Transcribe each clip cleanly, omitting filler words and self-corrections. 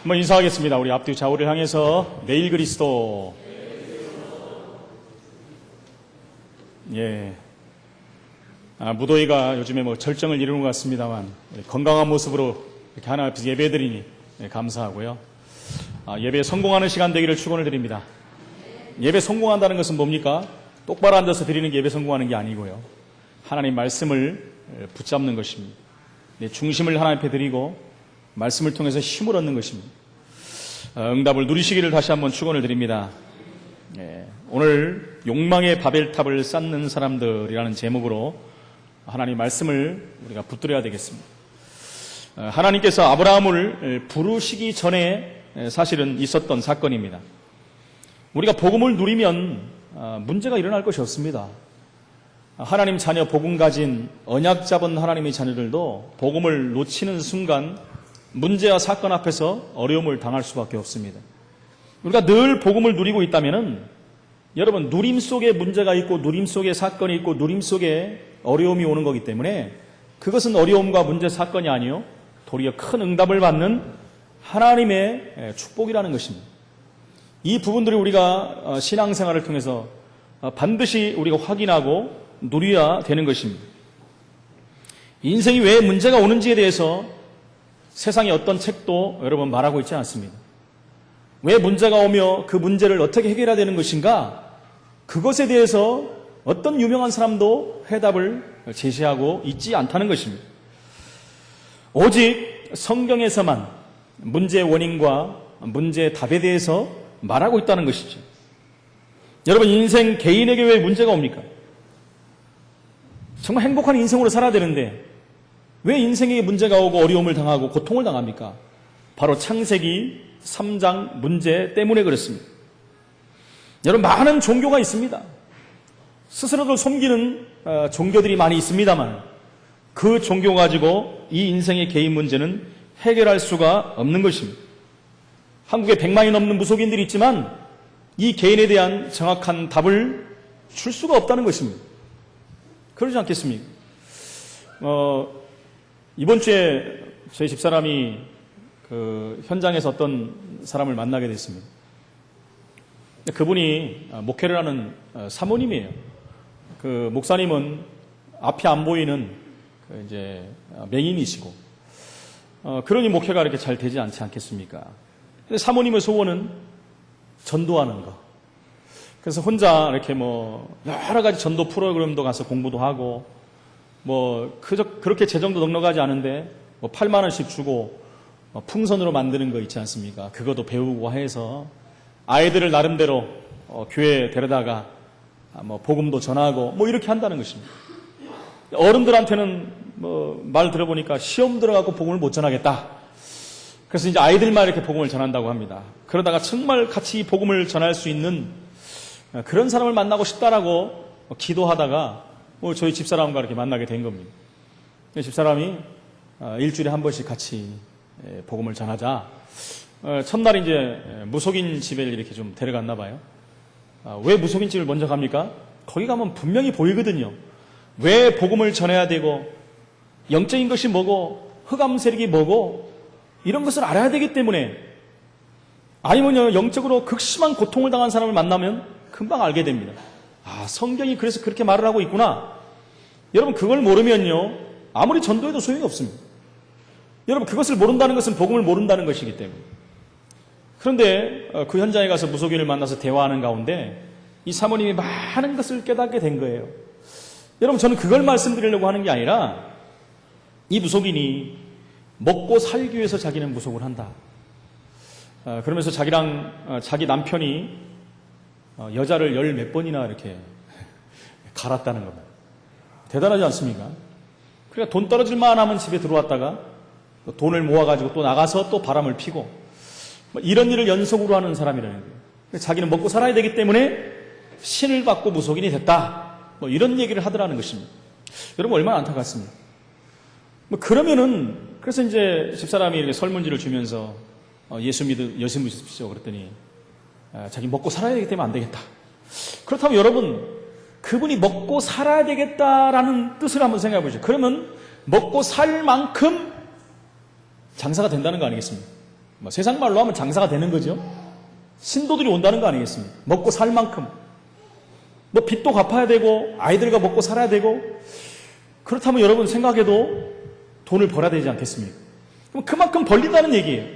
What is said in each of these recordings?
한번 인사하겠습니다. 우리 앞뒤 좌우를 향해서 내일 그리스도. 예. 무더위가 요즘에 절정을 이루는 것 같습니다만 건강한 모습으로 이렇게 하나 앞에서 예배드리니 감사하고요. 예배에 성공하는 시간 되기를 축원을 드립니다. 예배 성공한다는 것은 뭡니까? 똑바로 앉아서 드리는 게 예배 성공하는 게 아니고요. 하나님 말씀을 붙잡는 것입니다. 중심을 하나님 앞에 드리고 말씀을 통해서 힘을 얻는 것입니다. 응답을 누리시기를 다시 한번 축원을 드립니다. 오늘 욕망의 바벨탑을 쌓는 사람들이라는 제목으로 하나님 말씀을 우리가 붙들어야 되겠습니다. 하나님께서 아브라함을 부르시기 전에 사실은 있었던 사건입니다. 우리가 복음을 누리면 문제가 일어날 것이 없습니다. 하나님 자녀 복음 가진 언약 잡은 하나님의 자녀들도 복음을 놓치는 순간 문제와 사건 앞에서 어려움을 당할 수밖에 없습니다. 우리가 늘 복음을 누리고 있다면은 여러분 누림 속에 문제가 있고 누림 속에 사건이 있고 누림 속에 어려움이 오는 거기 때문에 그것은 어려움과 문제 사건이 아니요 도리어 큰 응답을 받는 하나님의 축복이라는 것입니다. 이 부분들이 우리가 신앙생활을 통해서 반드시 우리가 확인하고 누려야 되는 것입니다. 인생이 왜 문제가 오는지에 대해서 세상의 어떤 책도 여러분 말하고 있지 않습니다. 왜 문제가 오며 그 문제를 어떻게 해결해야 되는 것인가? 그것에 대해서 어떤 유명한 사람도 해답을 제시하고 있지 않다는 것입니다. 오직 성경에서만 문제의 원인과 문제의 답에 대해서 말하고 있다는 것이죠. 여러분 인생 개인에게 왜 문제가 옵니까? 정말 행복한 인생으로 살아야 되는데 왜 인생에 문제가 오고 어려움을 당하고 고통을 당합니까? 바로 창세기 3장 문제 때문에 그렇습니다. 여러분 많은 종교가 있습니다. 스스로를 섬기는 종교들이 많이 있습니다만 그 종교 가지고 이 인생의 개인 문제는 해결할 수가 없는 것입니다. 한국에 100만이 넘는 무속인들이 있지만 이 개인에 대한 정확한 답을 줄 수가 없다는 것입니다. 그러지 않겠습니까? 이번 주에 저희 집사람이 그 현장에서 어떤 사람을 만나게 됐습니다. 그분이 목회를 하는 사모님이에요. 그 목사님은 앞이 안 보이는 이제 맹인이시고, 그러니 목회가 이렇게 잘 되지 않지 않겠습니까? 근데 사모님의 소원은 전도하는 거. 그래서 혼자 이렇게 여러 가지 전도 프로그램도 가서 공부도 하고, 그렇게 재정도 넉넉하지 않은데 8만 원씩 주고 풍선으로 만드는 거 있지 않습니까? 그것도 배우고 해서 아이들을 나름대로 교회에 데려다가 복음도 전하고 이렇게 한다는 것입니다. 어른들한테는 말 들어보니까 시험 들어가고 복음을 못 전하겠다. 그래서 이제 아이들만 이렇게 복음을 전한다고 합니다. 그러다가 정말 같이 복음을 전할 수 있는 그런 사람을 만나고 싶다라고 기도하다가 저희 집사람과 이렇게 만나게 된 겁니다. 집사람이 일주일에 한 번씩 같이 복음을 전하자. 첫날 이제 무속인 집에 이렇게 좀 데려갔나 봐요. 왜 무속인 집을 먼저 갑니까? 거기 가면 분명히 보이거든요. 왜 복음을 전해야 되고 영적인 것이 뭐고 흑암 세력이 뭐고 이런 것을 알아야 되기 때문에, 아니면 영적으로 극심한 고통을 당한 사람을 만나면 금방 알게 됩니다. 성경이 그래서 그렇게 말을 하고 있구나. 여러분 그걸 모르면요 아무리 전도해도 소용이 없습니다. 여러분 그것을 모른다는 것은 복음을 모른다는 것이기 때문에. 그런데 그 현장에 가서 무속인을 만나서 대화하는 가운데 이 사모님이 많은 것을 깨닫게 된 거예요. 여러분 저는 그걸 말씀드리려고 하는 게 아니라 이 무속인이 먹고 살기 위해서 자기는 무속을 한다. 그러면서 자기 남편이 여자를 10몇 번이나 이렇게 갈았다는 겁니다. 대단하지 않습니까? 그러니까 돈 떨어질 만하면 집에 들어왔다가 또 돈을 모아가지고 또 나가서 또 바람을 피고 이런 일을 연속으로 하는 사람이라는 거예요. 자기는 먹고 살아야 되기 때문에 신을 받고 무속인이 됐다. 이런 얘기를 하더라는 것입니다. 여러분 얼마나 안타깝습니까? 그러면은 그래서 이제 집사람이 이렇게 설문지를 주면서 예수 믿으십시오 그랬더니 자기 먹고 살아야 되기 때문에 안 되겠다. 그렇다면 여러분 그분이 먹고 살아야 되겠다라는 뜻을 한번 생각해 보시죠. 그러면 먹고 살 만큼 장사가 된다는 거 아니겠습니까? 뭐 세상 말로 하면 장사가 되는 거죠. 신도들이 온다는 거 아니겠습니까? 먹고 살 만큼. 뭐 빚도 갚아야 되고 아이들과 먹고 살아야 되고 그렇다면 여러분 생각해도 돈을 벌어야 되지 않겠습니까? 그럼 그만큼 벌린다는 얘기예요.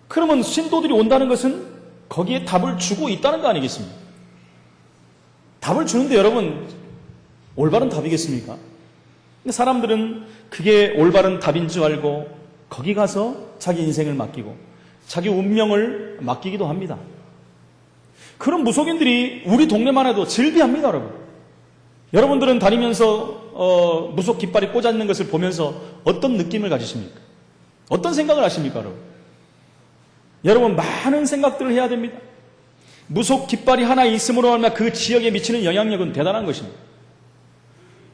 그러면 신도들이 온다는 것은 거기에 답을 주고 있다는 거 아니겠습니까? 답을 주는데 여러분 올바른 답이겠습니까? 근데 사람들은 그게 올바른 답인 줄 알고 거기 가서 자기 인생을 맡기고 자기 운명을 맡기기도 합니다. 그런 무속인들이 우리 동네만 해도 즐비합니다, 여러분. 여러분들은 다니면서 무속 깃발이 꽂아 있는 것을 보면서 어떤 느낌을 가지십니까? 어떤 생각을 하십니까, 여러분? 여러분 많은 생각들을 해야 됩니다. 무속 깃발이 하나 있음으로 말미암아 그 지역에 미치는 영향력은 대단한 것입니다.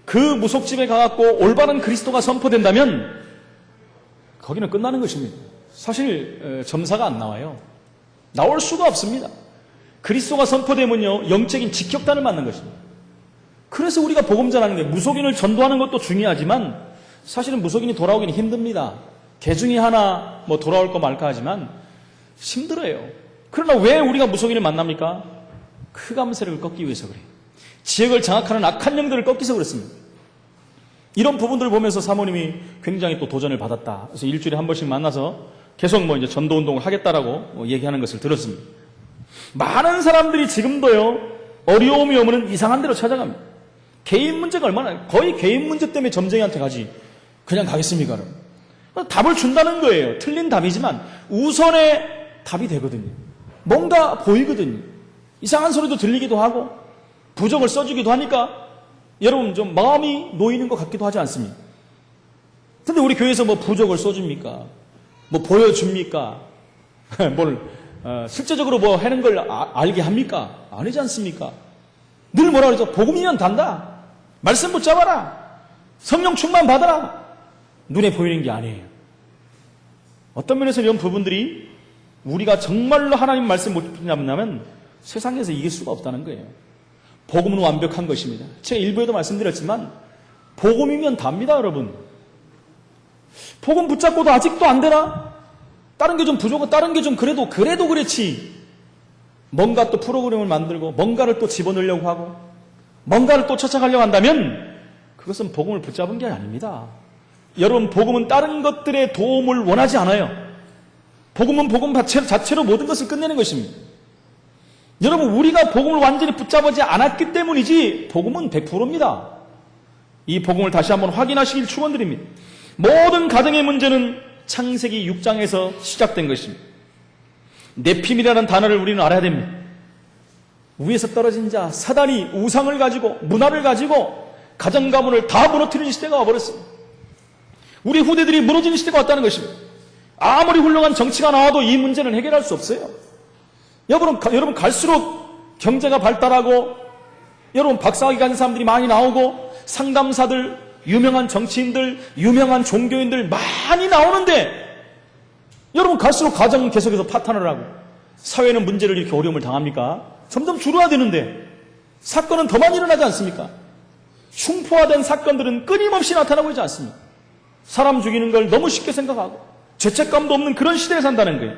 그 무속집에 가갖고 올바른 그리스도가 선포된다면 거기는 끝나는 것입니다. 사실 점사가 안 나와요. 나올 수가 없습니다. 그리스도가 선포되면요 영적인 직격탄을 맞는 것입니다. 그래서 우리가 복음 전하는 게 무속인을 전도하는 것도 중요하지만 사실은 무속인이 돌아오기는 힘듭니다. 개 중에 하나 뭐 돌아올 거 말까 하지만 힘들어요. 그러나 왜 우리가 무속인을 만납니까? 흑암세력을 꺾기 위해서 그래요. 지역을 장악하는 악한 영들을 꺾기 위해서 그렇습니다. 이런 부분들을 보면서 사모님이 굉장히 또 도전을 받았다. 그래서 일주일에 한 번씩 만나서 계속 뭐 이제 전도 운동을 하겠다라고 얘기하는 것을 들었습니다. 많은 사람들이 지금도요 어려움이 오면 이상한 데로 찾아갑니다. 개인 문제가 얼마나 거의 개인 문제 때문에 점쟁이한테 가지 그냥 가겠습니까? 그럼? 답을 준다는 거예요. 틀린 답이지만 우선의 답이 되거든요. 뭔가 보이거든요. 이상한 소리도 들리기도 하고 부적을 써주기도 하니까 여러분 좀 마음이 놓이는 것 같기도 하지 않습니까? 근데 우리 교회에서 뭐 부적을 써줍니까? 뭐 보여줍니까? 뭘 실제적으로 뭐 하는 걸 알게 합니까? 아니지 않습니까? 늘 뭐라 그러죠? 복음이면 단다. 말씀 붙잡아라. 성령 충만 받아라. 눈에 보이는 게 아니에요. 어떤 면에서 이런 부분들이 우리가 정말로 하나님 말씀 못 붙잡는다면 세상에서 이길 수가 없다는 거예요. 복음은 완벽한 것입니다. 제가 일부에도 말씀드렸지만 복음이면 답니다, 여러분. 복음 붙잡고도 아직도 안 되나? 다른 게 좀 부족하고 다른 게 좀 그래도 그렇지. 뭔가 또 프로그램을 만들고 뭔가를 또 집어넣으려고 하고 뭔가를 또 쫓아가려고 한다면 그것은 복음을 붙잡은 게 아닙니다. 여러분 복음은 다른 것들의 도움을 원하지 않아요. 복음은 복음 자체로 모든 것을 끝내는 것입니다. 여러분 우리가 복음을 완전히 붙잡지 않았기 때문이지 복음은 100%입니다. 이 복음을 다시 한번 확인하시길 축원드립니다. 모든 가정의 문제는 창세기 6장에서 시작된 것입니다. 네핌이라는 단어를 우리는 알아야 됩니다. 위에서 떨어진 자 사단이 우상을 가지고 문화를 가지고 가정 가문을 다 무너뜨리는 시대가 와버렸습니다. 우리 후대들이 무너지는 시대가 왔다는 것입니다. 아무리 훌륭한 정치가 나와도 이 문제는 해결할 수 없어요. 여러분 갈수록 경제가 발달하고 여러분 박사학위 가진 사람들이 많이 나오고 상담사들, 유명한 정치인들, 유명한 종교인들 많이 나오는데 여러분 갈수록 가정은 계속해서 파탄을 하고 사회는 문제를 이렇게 어려움을 당합니까? 점점 줄어야 되는데 사건은 더 많이 일어나지 않습니까? 흉포화된 사건들은 끊임없이 나타나고 있지 않습니까? 사람 죽이는 걸 너무 쉽게 생각하고 죄책감도 없는 그런 시대에 산다는 거예요.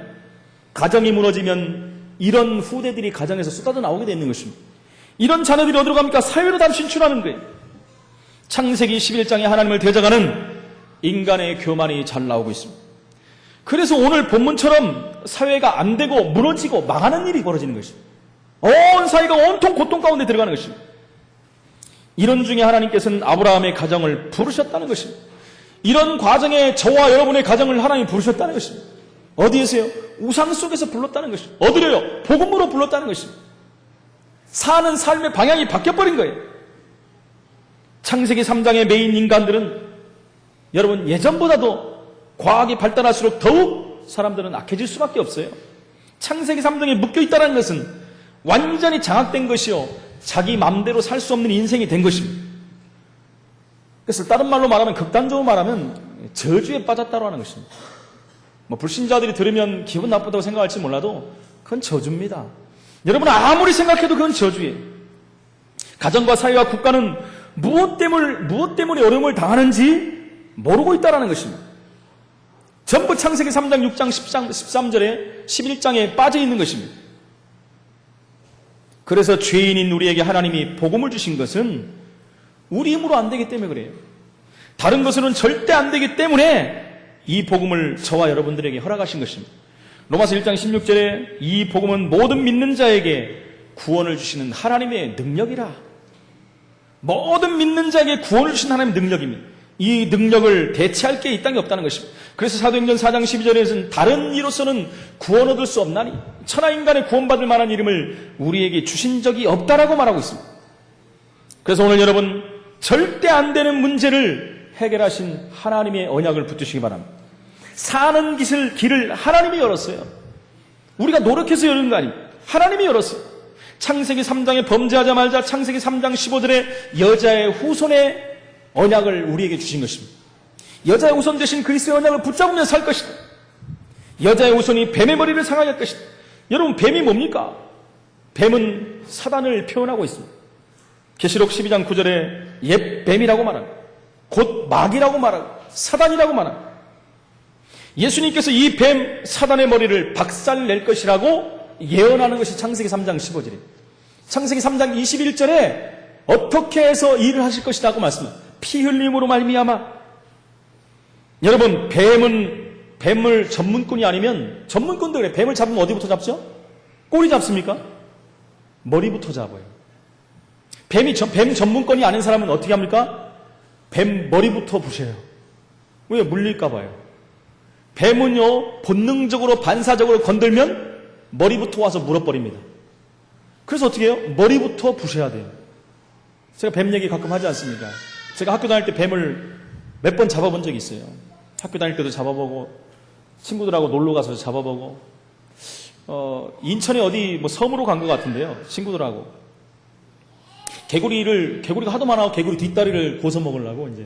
가정이 무너지면 이런 후대들이 가정에서 쏟아져 나오게 되는 것입니다. 이런 자녀들이 어디로 갑니까? 사회로 다시 진출하는 거예요. 창세기 11장에 하나님을 대적하는 인간의 교만이 잘 나오고 있습니다. 그래서 오늘 본문처럼 사회가 안 되고 무너지고 망하는 일이 벌어지는 것입니다. 온 사회가 온통 고통 가운데 들어가는 것입니다. 이런 중에 하나님께서는 아브라함의 가정을 부르셨다는 것입니다. 이런 과정에 저와 여러분의 가정을 하나님이 부르셨다는 것입니다. 어디에서요? 우상 속에서 불렀다는 것입니다. 어디로요? 복음으로 불렀다는 것입니다. 사는 삶의 방향이 바뀌어버린 거예요. 창세기 3장의 메인 인간들은 여러분 예전보다도 과학이 발달할수록 더욱 사람들은 악해질 수밖에 없어요. 창세기 3장에 묶여있다는 것은 완전히 장악된 것이요 자기 맘대로 살 수 없는 인생이 된 것입니다. 그래서 다른 말로 말하면 극단적으로 말하면 저주에 빠졌다고 하는 것입니다. 뭐 불신자들이 들으면 기분 나쁘다고 생각할지 몰라도 그건 저주입니다. 여러분 아무리 생각해도 그건 저주예요. 가정과 사회와 국가는 무엇 때문에 어려움을 당하는지 모르고 있다는 것입니다. 전부 창세기 3장, 6장, 10장, 13절에 11장에 빠져 있는 것입니다. 그래서 죄인인 우리에게 하나님이 복음을 주신 것은 우리 힘으로 안 되기 때문에 그래요. 다른 것으로는 절대 안 되기 때문에 이 복음을 저와 여러분들에게 허락하신 것입니다. 로마서 1장 16절에 이 복음은 모든 믿는 자에게 구원을 주시는 하나님의 능력이라. 모든 믿는 자에게 구원을 주신 하나님의 능력입니다. 이 능력을 대체할 게 이 땅에 없다는 것입니다. 그래서 사도행전 4장 12절에서는 다른 이로서는 구원 얻을 수 없나니 천하인간의 구원받을 만한 이름을 우리에게 주신 적이 없다라고 말하고 있습니다. 그래서 오늘 여러분 절대 안 되는 문제를 해결하신 하나님의 언약을 붙드시기 바랍니다. 사는 길을 하나님이 열었어요. 우리가 노력해서 여는 거 아닙니다. 하나님이 열었어요. 창세기 3장에 범죄하자마자 창세기 3장 15절에 여자의 후손의 언약을 우리에게 주신 것입니다. 여자의 후손 대신 그리스도의 언약을 붙잡으며 살 것이다. 여자의 후손이 뱀의 머리를 상하게 할 것이다. 여러분 뱀이 뭡니까? 뱀은 사단을 표현하고 있습니다. 계시록 12장 9절에 옛 뱀이라고 말합니다. 곧 마귀라고 말하고 사단이라고 말합니다. 예수님께서 이 뱀 사단의 머리를 박살낼 것이라고 예언하는 것이 창세기 3장 15절입니다. 창세기 3장 21절에 어떻게 해서 일을 하실 것이라고 말씀합니다. 피 흘림으로 말미암아. 여러분 뱀을 전문꾼이 아니면 전문꾼도 그래. 뱀을 잡으면 어디부터 잡죠? 꼬리 잡습니까? 머리부터 잡아요. 뱀 전문권이 아닌 사람은 어떻게 합니까? 뱀 머리부터 부셔요. 왜? 물릴까 봐요. 뱀은요 본능적으로 반사적으로 건들면 머리부터 와서 물어버립니다. 그래서 어떻게 해요? 머리부터 부셔야 돼요. 제가 뱀 얘기 가끔 하지 않습니까? 제가 학교 다닐 때 뱀을 몇 번 잡아본 적이 있어요. 학교 다닐 때도 잡아보고 친구들하고 놀러 가서 잡아보고 인천에 어디 섬으로 간 것 같은데요. 친구들하고 개구리가 하도 많아서 개구리 뒷다리를 고서 먹으려고 이제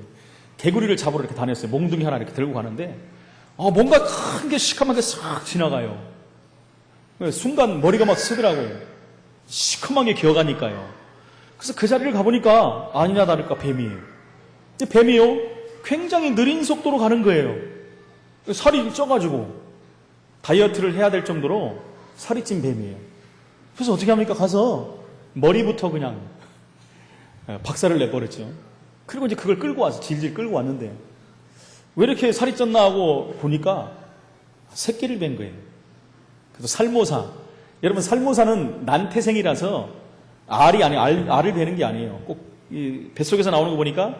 개구리를 잡으러 이렇게 다녔어요. 몽둥이 하나 이렇게 들고 가는데 뭔가 큰 게 시커멓게 싹 지나가요. 순간 머리가 막 쓰더라고요. 시커멓게 기어가니까요. 그래서 그 자리를 가보니까 아니나 다를까 뱀이에요. 근데 뱀이요 굉장히 느린 속도로 가는 거예요. 살이 쪄가지고 다이어트를 해야 될 정도로 살이 찐 뱀이에요. 그래서 어떻게 합니까? 가서 머리부터 그냥 박살을 내버렸죠. 그리고 이제 그걸 끌고 와서 질질 끌고 왔는데 왜 이렇게 살이 쪘나 하고 보니까 새끼를 뵌 거예요. 그래서 살모사. 여러분 살모사는 난태생이라서 알을 베는 게 아니에요. 꼭 이 뱃속에서 나오는 거 보니까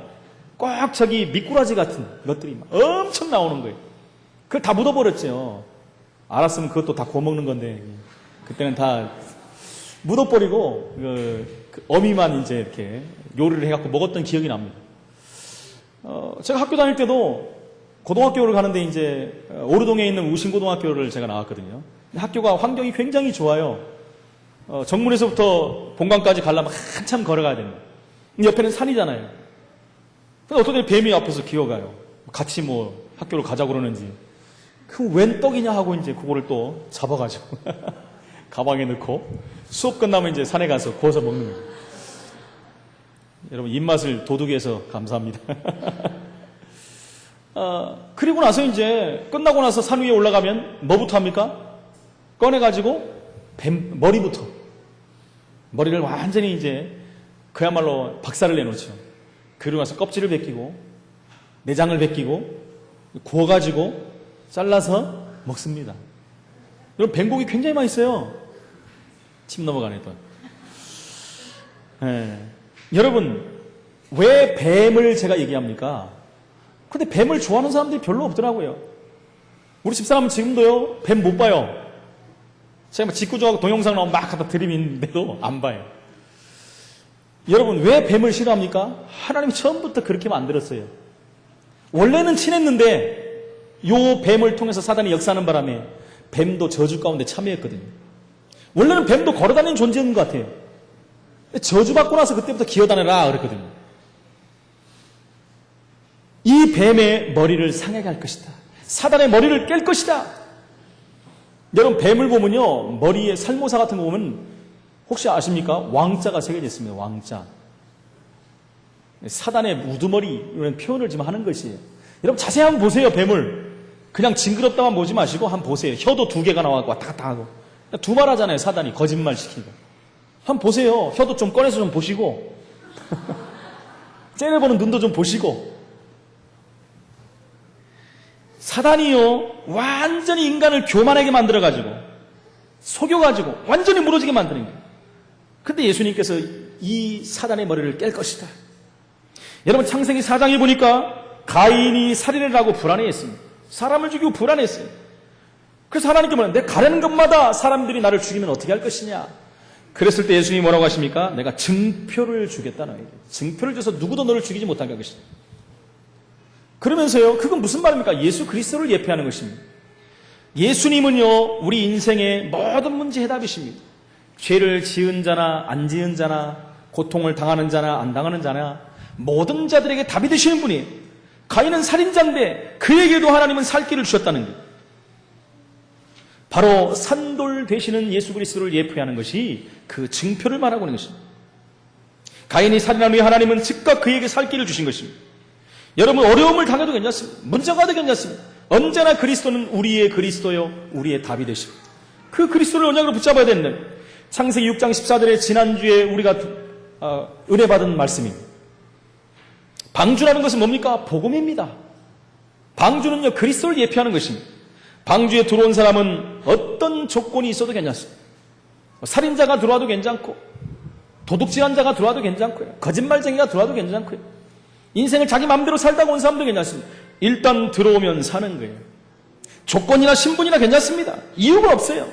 꽉 저기 미꾸라지 같은 것들이 막 엄청 나오는 거예요. 그걸 다 묻어버렸죠. 알았으면 그것도 다 구워 먹는 건데 그때는 다 묻어버리고 그 어미만 이제 이렇게 요리를 해갖고 먹었던 기억이 납니다. 제가 학교 다닐 때도 고등학교를 가는데 이제 오르동에 있는 우신고등학교를 제가 나왔거든요. 학교가 환경이 굉장히 좋아요. 정문에서부터 본관까지 가려면 한참 걸어가야 됩니다. 옆에는 산이잖아요. 근데 어떤 애 뱀이 앞에서 기어가요. 같이 학교를 가자고 그러는지. 그 웬 떡이냐 하고 이제 그거를 또 잡아가지고 가방에 넣고 수업 끝나면 이제 산에 가서 구워서 먹는 거예요. 여러분 입맛을 도둑해서 감사합니다. 그리고 나서 이제 끝나고 나서 산 위에 올라가면 뭐부터 합니까? 꺼내가지고 머리부터. 머리를 완전히 이제 그야말로 박살을 내놓죠. 그리고 나서 껍질을 벗기고 내장을 벗기고 구워가지고 잘라서 먹습니다. 여러분 뱀고기 굉장히 맛있어요. 침 넘어가네 또. 여러분 왜 뱀을 제가 얘기합니까? 근데 뱀을 좋아하는 사람들이 별로 없더라고요. 우리 집사람은 지금도요 뱀 못 봐요. 제가 직구조하고 동영상 나오면 막 갖다 들이미는데도 안 봐요. 여러분 왜 뱀을 싫어합니까? 하나님이 처음부터 그렇게 만들었어요. 원래는 친했는데 요 뱀을 통해서 사단이 역사하는 바람에 뱀도 저주 가운데 참여했거든요. 원래는 뱀도 걸어다니는 존재인 것 같아요. 저주받고 나서 그때부터 기어다녀라 그랬거든요. 이 뱀의 머리를 상하게 할 것이다. 사단의 머리를 깰 것이다. 여러분 뱀을 보면요 머리에 살모사 같은 거 보면 혹시 아십니까? 왕자가 새겨져 있습니다. 왕자. 사단의 우두머리 이런 표현을 지금 하는 것이에요. 여러분 자세히 한번 보세요. 뱀을 그냥 징그럽다만 보지 마시고 한번 보세요. 혀도 2개가 나와서 왔다 갔다 하고. 두말하잖아요, 사단이. 거짓말 시키고. 한번 보세요. 혀도 좀 꺼내서 좀 보시고. 째려보는 눈도 좀 보시고. 사단이요, 완전히 인간을 교만하게 만들어가지고, 속여가지고, 완전히 무너지게 만드는 거예요. 근데 예수님께서 이 사단의 머리를 깰 것이다. 여러분, 창세기 4장에 보니까 가인이 살인을 하고 불안해했습니다. 사람을 죽이고 불안했어요. 그래서 하나님께 말합니다. 내가 가려는 것마다 사람들이 나를 죽이면 어떻게 할 것이냐. 그랬을 때 예수님이 뭐라고 하십니까? 내가 증표를 주겠다 너에게. 증표를 줘서 누구도 너를 죽이지 못하게 할 것이다. 그러면서요, 그건 무슨 말입니까? 예수 그리스도를 예표하는 것입니다. 예수님은요, 우리 인생의 모든 문제 해답이십니다. 죄를 지은 자나 안 지은 자나, 고통을 당하는 자나 안 당하는 자나, 모든 자들에게 답이 되시는 분이에요. 가인은 살인자인데 그에게도 하나님은 살 길을 주셨다는 거예요. 바로 산돌 되시는 예수 그리스도를 예표하는 것이 그 증표를 말하고 있는 것입니다. 가인이 살인한 후에 하나님은 즉각 그에게 살 길을 주신 것입니다. 여러분, 어려움을 당해도 괜찮습니다. 문제가 돼도 괜찮습니다. 언제나 그리스도는 우리의 그리스도요, 우리의 답이 되십니다. 그 그리스도를 언약으로 붙잡아야 된다. 창세기 6장 14절에 지난주에 우리가 은혜 받은 말씀입니다. 방주라는 것은 뭡니까? 복음입니다. 방주는요, 그리스도를 예표하는 것입니다. 방주에 들어온 사람은 어떤 조건이 있어도 괜찮습니다. 살인자가 들어와도 괜찮고, 도둑질한 자가 들어와도 괜찮고요, 거짓말쟁이가 들어와도 괜찮고요, 인생을 자기 마음대로 살다가 온 사람도 괜찮습니다. 일단 들어오면 사는 거예요. 조건이나 신분이나 괜찮습니다. 이유가 없어요.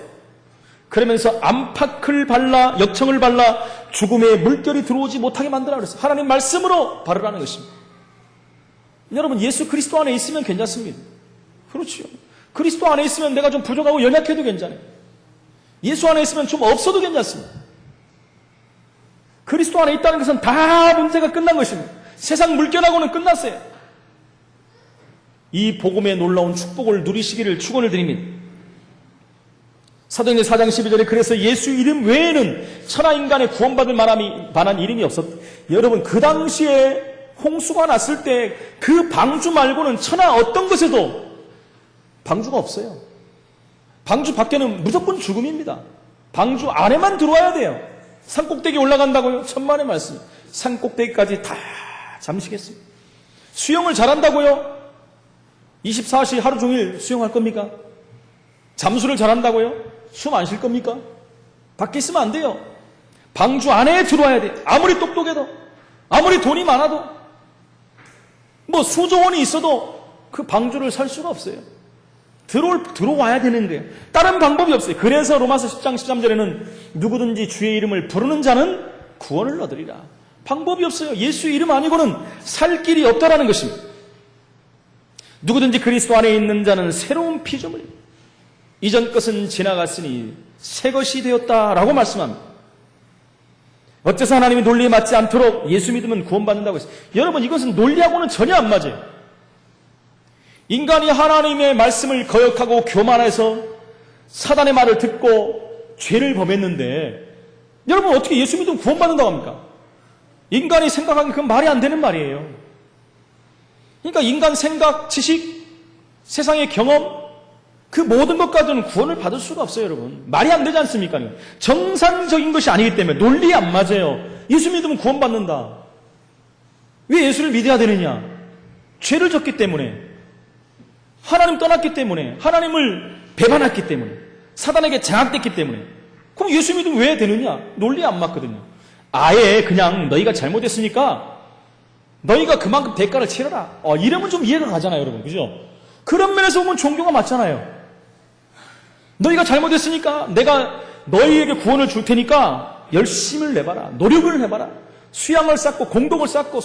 그러면서 안팎을 발라, 역청을 발라 죽음의 물결이 들어오지 못하게 만들라 그랬어요. 하나님 말씀으로 바르라는 것입니다. 여러분, 예수 그리스도 안에 있으면 괜찮습니다. 그렇죠. 그리스도 안에 있으면 내가 좀 부족하고 연약해도 괜찮아요. 예수 안에 있으면 좀 없어도 괜찮습니다. 그리스도 안에 있다는 것은 다 문제가 끝난 것입니다. 세상 물결하고는 끝났어요. 이 복음의 놀라운 축복을 누리시기를 축원을 드립니다. 사도행전 4장 12절에 그래서 예수 이름 외에는 천하 인간의 구원받을 만한 이름이 없었다. 여러분, 그 당시에 홍수가 났을 때 그 방주 말고는 천하 어떤 것에도 방주가 없어요. 방주 밖에는 무조건 죽음입니다. 방주 안에만 들어와야 돼요. 산꼭대기 올라간다고요? 천만의 말씀. 산꼭대기까지 다 잠시겠습니다. 수영을 잘한다고요? 24시 하루 종일 수영할 겁니까? 잠수를 잘한다고요? 숨 안 쉴 겁니까? 밖에 있으면 안 돼요. 방주 안에 들어와야 돼요. 아무리 똑똑해도, 아무리 돈이 많아도, 뭐 수조 원이 있어도 그 방주를 살 수가 없어요. 들어와야 되는 거예요. 다른 방법이 없어요. 그래서 로마서 10장 13절에는 누구든지 주의 이름을 부르는 자는 구원을 얻으리라. 방법이 없어요. 예수 이름 아니고는 살 길이 없다라는 것입니다. 누구든지 그리스도 안에 있는 자는 새로운 피조물입니다. 이전 것은 지나갔으니 새 것이 되었다라고 말씀합니다. 어째서 하나님이 논리에 맞지 않도록 예수 믿으면 구원받는다고 했어요. 여러분, 이것은 논리하고는 전혀 안 맞아요. 인간이 하나님의 말씀을 거역하고 교만해서 사단의 말을 듣고 죄를 범했는데, 여러분 어떻게 예수 믿으면 구원받는다고 합니까? 인간이 생각하기엔 그건 말이 안 되는 말이에요. 그러니까 인간 생각, 지식, 세상의 경험, 그 모든 것까지는 구원을 받을 수가 없어요, 여러분. 말이 안 되지 않습니까? 정상적인 것이 아니기 때문에 논리에 안 맞아요. 예수 믿으면 구원받는다. 왜 예수를 믿어야 되느냐? 죄를 졌기 때문에, 하나님 떠났기 때문에, 하나님을 배반했기 때문에, 사단에게 장악됐기 때문에. 그럼 예수 믿으면 왜 되느냐? 논리에 안 맞거든요. 아예 그냥 너희가 잘못했으니까 너희가 그만큼 대가를 치러라. 이러면 좀 이해가 가잖아요, 여러분. 그죠? 그런 면에서 보면 종교가 맞잖아요. 너희가 잘못했으니까 내가 너희에게 구원을 줄 테니까 열심을 내봐라. 노력을 해봐라. 수양을 쌓고 공덕을 쌓고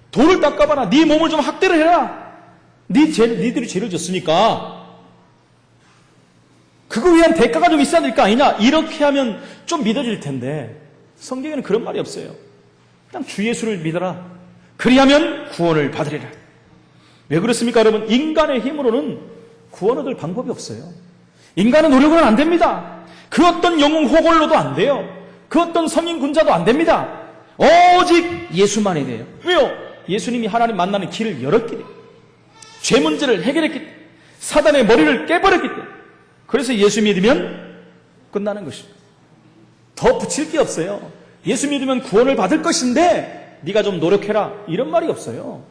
돌을 닦아봐라. 네 몸을 좀 학대를 해라. 니들이 죄를 졌으니까 그거 위한 대가가 좀 있어야 될 거 아니냐. 이렇게 하면 좀 믿어질 텐데 성경에는 그런 말이 없어요. 그냥 주 예수를 믿어라. 그리하면 구원을 받으리라. 왜 그렇습니까, 여러분? 인간의 힘으로는 구원 얻을 방법이 없어요. 인간의 노력은 안 됩니다. 그 어떤 영웅 호걸로도 안 돼요. 그 어떤 성인 군자도 안 됩니다. 오직 예수만이 돼요. 왜요? 예수님이 하나님 만나는 길을 열었기 때문에, 죄 문제를 해결했기 때문에, 사단의 머리를 깨버렸기 때문에. 그래서 예수 믿으면 끝나는 것입니다. 더 붙일 게 없어요. 예수 믿으면 구원을 받을 것인데 네가 좀 노력해라, 이런 말이 없어요.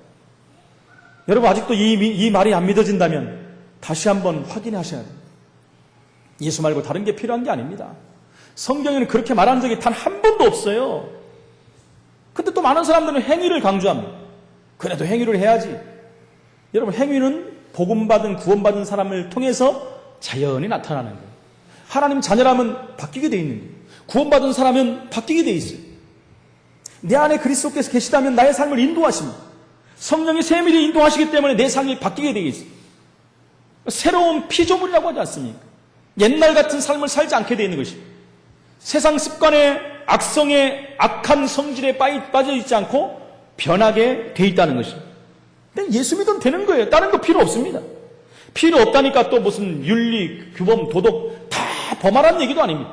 여러분, 아직도 이 말이 안 믿어진다면 다시 한번 확인하셔야 돼요. 예수 말고 다른 게 필요한 게 아닙니다. 성경에는 그렇게 말한 적이 단 한 번도 없어요. 근데 또 많은 사람들은 행위를 강조합니다. 그래도 행위를 해야지. 여러분, 행위는 복음받은, 구원받은 사람을 통해서 자연히 나타나는 거예요. 하나님 자녀라면 바뀌게 돼 있는 거예요. 구원받은 사람은 바뀌게 돼 있어요. 내 안에 그리스도께서 계시다면 나의 삶을 인도하십니다. 성령이 세밀히 인도하시기 때문에 내 삶이 바뀌게 되어 있어요. 새로운 피조물이라고 하지 않습니까? 옛날 같은 삶을 살지 않게 되어 있는 것입니다. 세상 습관에, 악성에, 악한 성질에 빠져 있지 않고 변하게 되어 있다는 것입니다. 예수 믿으면 되는 거예요. 다른 거 필요 없습니다. 필요 없다니까 또 무슨 윤리, 규범, 도덕 다 범하라는 얘기도 아닙니다.